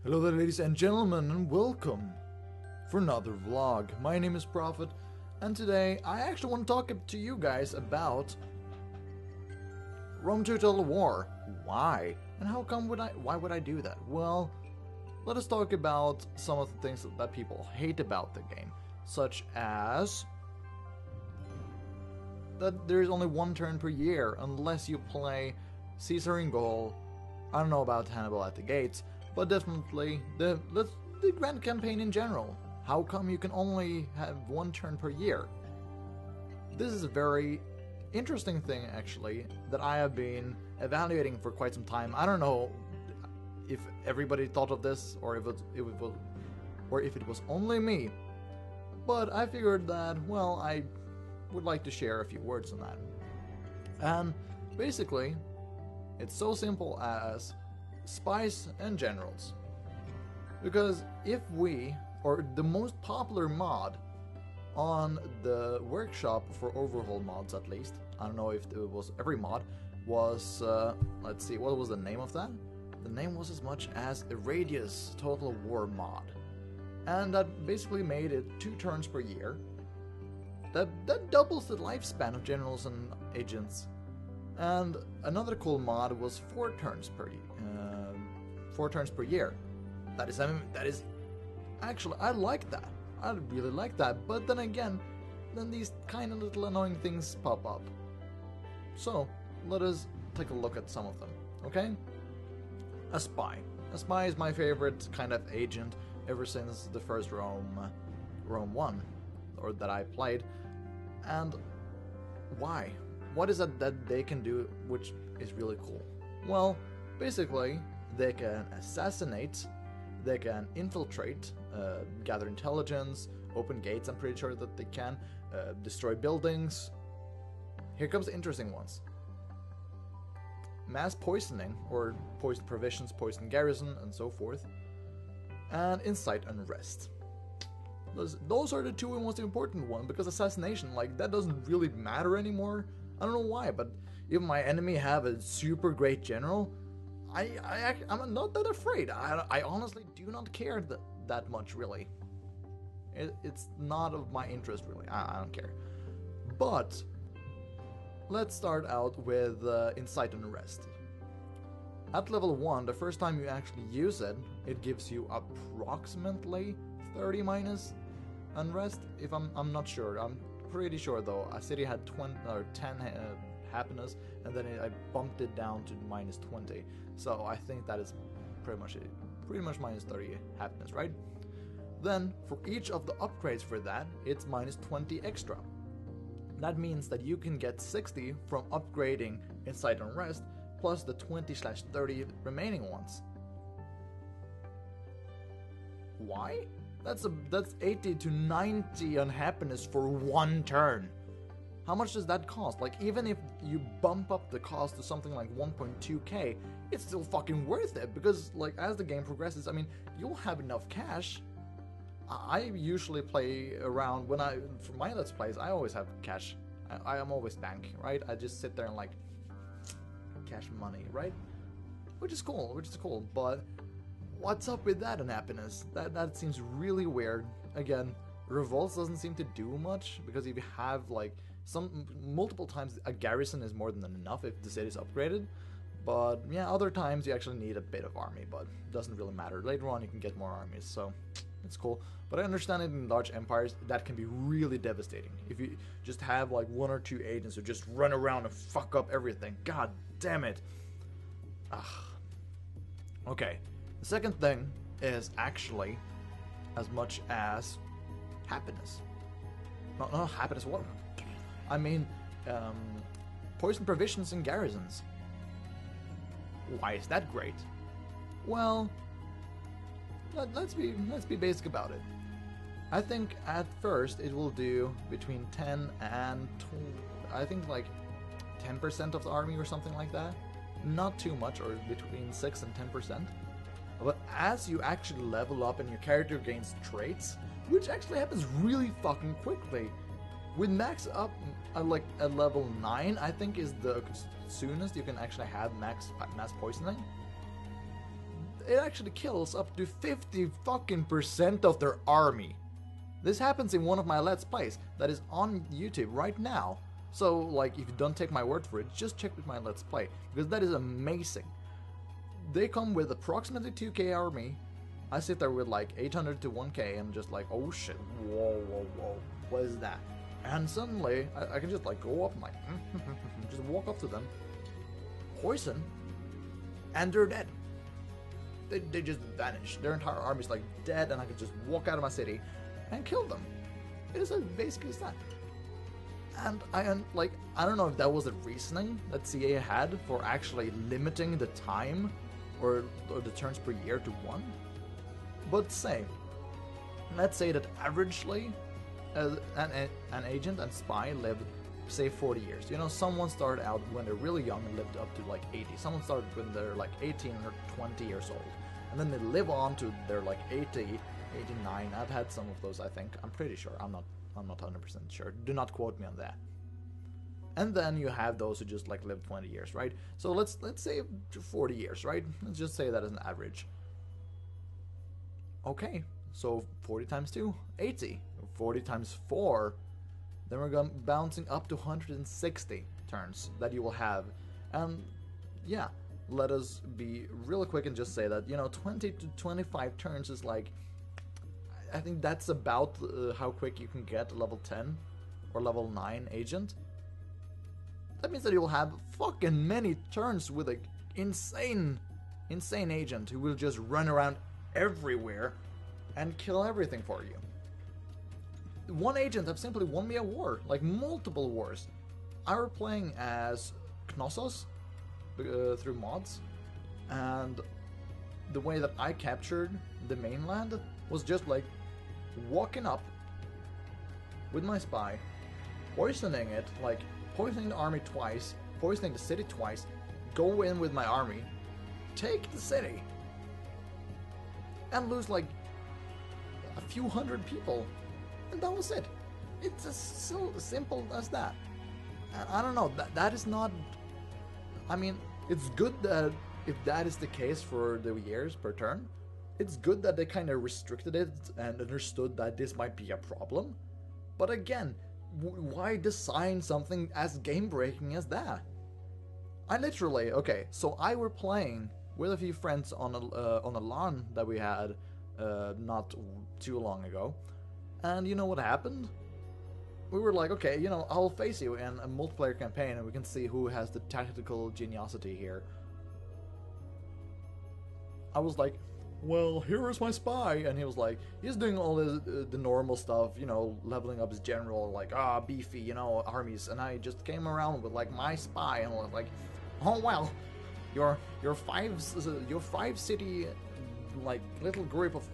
Hello there, ladies and gentlemen, and welcome for another vlog. My name is Prophet, and today I actually want to talk to you guys about Rome 2 Total War. Why? And how come why would I do that? Well, let us talk about some of the things that people hate about the game, such as that there is only one turn per year unless you play Caesar in goal. I don't know about Hannibal at the gates, but definitely the Grand Campaign in general. How come you can only have one turn per year? This is a very interesting thing, actually, that I have been evaluating for quite some time. I don't know if everybody thought of this, or if it was only me, but I figured that, well, I would like to share a few words on that. And basically, it's so simple as spies and generals. Because if the most popular mod on the workshop for overhaul mods, at least, I don't know if it was every mod, was, let's see, what was the name of that? The name was as much as a Radius Total War mod. And that basically made it 2 turns per year. That doubles the lifespan of generals and agents. And another cool mod was 4 turns per year. That is actually, I like that. I really like that. But then again, these kind of little annoying things pop up. So let us take a look at some of them. Okay, a spy. A spy is my favorite kind of agent ever since the first Rome 1, or that I played. And why? What is it that they can do which is really cool? Well, basically, they can assassinate, they can infiltrate, gather intelligence, open gates, I'm pretty sure that they can, destroy buildings. Here comes the interesting ones. Mass poisoning, or poison provisions, poison garrison, and so forth. And incite unrest. Those are the two most important ones, because assassination, like, that doesn't really matter anymore. I don't know why, but if my enemy have a super great general, I'm not that afraid. I honestly do not care that much, really. It's not of my interest, really. I don't care. But let's start out with incite and arrest. At level 1, the first time you actually use it, it gives you approximately 30 minus unrest. If I'm not sure. I'm pretty sure though. A city had 10 happiness, and then I bumped it down to minus 20. So I think that is pretty much it. Pretty much minus 30 happiness, right? Then for each of the upgrades for that, it's minus 20 extra. That means that you can get 60 from upgrading incite and unrest, plus the 20/30 remaining ones. Why? That's 80 to 90 on happiness for 1 turn. How much does that cost? Like, even if you bump up the cost to something like 1.2k, it's still fucking worth it, because, like, as the game progresses, I mean, you'll have enough cash. I usually play around, for my Let's Plays, I always have cash. I am always bank, right? I just sit there and, like, cash money, right? Which is cool, but what's up with that unhappiness? That seems really weird. Again, revolts doesn't seem to do much, because if you have, like, multiple times a garrison is more than enough if the city is upgraded. But yeah, other times you actually need a bit of army, but it doesn't really matter. Later on you can get more armies, so it's cool. But I understand it in large empires that can be really devastating. If you just have like 1 or 2 agents who just run around and fuck up everything. God damn it. Okay, the second thing is actually as much as happiness. No, happiness, what? I mean, poison provisions and garrisons. Why is that great? Well, let's be basic about it. I think at first it will do between 10 and I think like 10% of the army or something like that. Not too much, or between 6 and 10%. But as you actually level up and your character gains traits, which actually happens really fucking quickly. With max up, like at level 9, I think is the soonest you can actually have mass poisoning. it actually kills up to 50 fucking percent of their army. This happens in one of my Let's Plays that is on YouTube right now. So, like, if you don't take my word for it, just check with my Let's Play, because that is amazing. They come with approximately 2k army. I sit there with like 800 to 1k, and just like, oh shit, whoa, whoa, whoa, what is that? And suddenly, I can just like go up and like, just walk up to them, poison, and they're dead. They just vanish. Their entire army's like dead, and I can just walk out of my city and kill them. It is basically that. And I don't know if that was the reasoning that CA had for actually limiting the time or the turns per year to 1. But let's say that averagely an agent and spy lived, say, 40 years. You know, someone started out when they're really young and lived up to like 80. Someone started when they're like 18 or 20 years old. And then they live on to their like 80, 89. I've had some of those, I think. I'm pretty sure. I'm not 100% sure. Do not quote me on that. And then you have those who just like live 20 years, right? So let's say 40 years, right? Let's just say that as an average. Okay, so 40 times 2, 80. 40 times 4, then we're going bouncing up to 160 turns that you will have. And yeah, let us be real quick and just say that, you know, 20 to 25 turns is like, I think that's about how quick you can get a level 10 or level 9 agent. That means that you'll have fucking many turns with an insane agent who will just run around everywhere and kill everything for you. One agent have simply won me a war, like multiple wars. I were playing as Knossos through mods, and the way that I captured the mainland was just like walking up with my spy, poisoning it, like poisoning the army twice, poisoning the city twice, go in with my army, take the city, and lose like a few hundred people. And that was it. It's as so simple as that. And I don't know, that is not... I mean, it's good that if that is the case for the years per turn, it's good that they kind of restricted it and understood that this might be a problem. But again, why design something as game-breaking as that? I literally... Okay, so I were playing with a few friends on a LAN that we had not too long ago. And you know what happened? We were like, okay, you know, I'll face you in a multiplayer campaign and we can see who has the tactical geniosity here. I was like, well, here is my spy. And he was like, he's doing all the normal stuff, you know, leveling up his general, like, beefy, you know, armies. And I just came around with, like, my spy and was like, oh, well, your five city, like, little group of...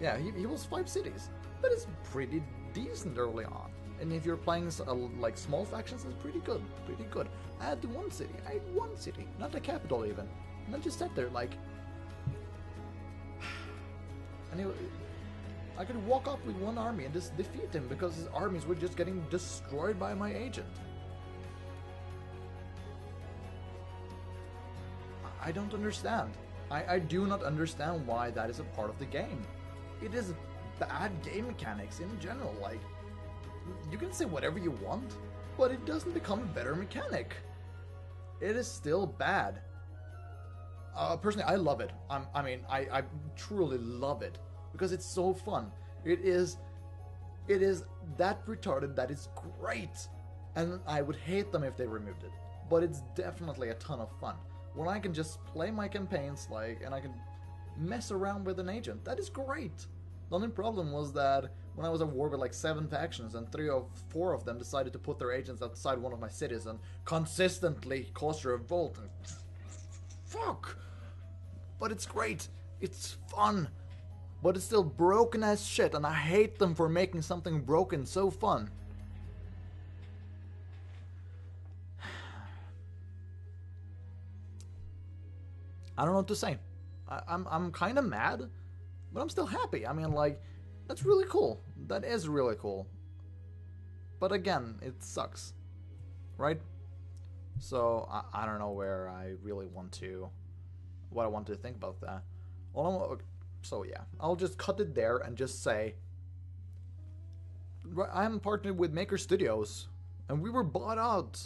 Yeah, he was 5 cities. But it's pretty decent early on. And if you're playing like small factions, it's pretty good, I had one city, not the capital even. And I just sat there like, and I could walk up with one army and just defeat him because his armies were just getting destroyed by my agent. I don't understand. I do not understand why that is a part of the game. It is bad game mechanics in general. Like, you can say whatever you want, but it doesn't become a better mechanic. It is still bad. Personally, I love it. I truly love it because it's so fun. It is that retarded that it's great, and I would hate them if they removed it. But it's definitely a ton of fun when I can just play my campaigns and I can mess around with an agent. That is great. The only problem was that when I was at war with like 7 factions and 3 or 4 of them decided to put their agents outside one of my cities and consistently cause revolt and fuck. But it's great. It's fun. But it's still broken as shit, and I hate them for making something broken so fun. I don't know what to say. I'm kind of mad, but I'm still happy. I mean, like, that's really cool. That is really cool. But again, it sucks, right? So I don't know where I really want to, what I want to think about that. So yeah, I'll just cut it there and just say I'm partnered with Maker Studios, and we were bought out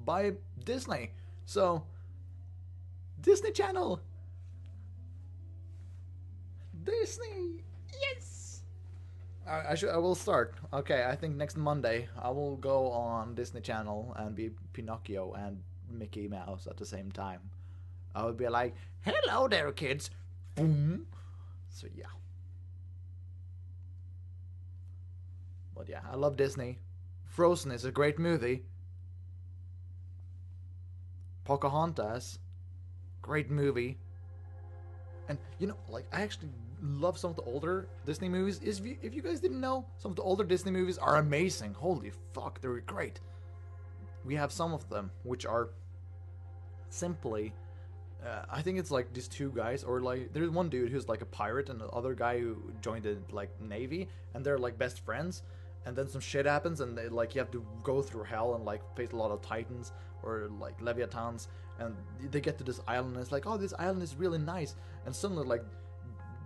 by Disney. So Disney Channel, Disney, yes. I will start. Okay, I think next Monday I will go on Disney Channel and be Pinocchio and Mickey Mouse at the same time. I would be like, "Hello there, kids." Boom. So yeah. But yeah, I love Disney. Frozen is a great movie. Pocahontas, great movie. And you know, like I actually love some of the older Disney movies. If you guys didn't know, some of the older Disney movies are amazing. Holy fuck, they're great. We have some of them which are simply I think it's like these two guys, or like there's one dude who's like a pirate and the other guy who joined the like navy, and they're like best friends. And then some shit happens, and they, like you have to go through hell and like face a lot of titans or like leviathans, and they get to this island, and it's like, oh, this island is really nice, and suddenly like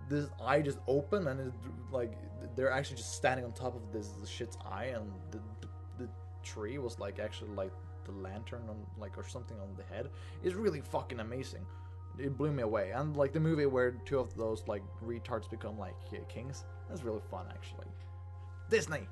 this eye just open, and it, like they're actually just standing on top of this shit's eye, and the tree was like actually like the lantern on like or something on the head. It's really fucking amazing. It blew me away. And like the movie where two of those like retards become like kings, that's really fun actually. Disney.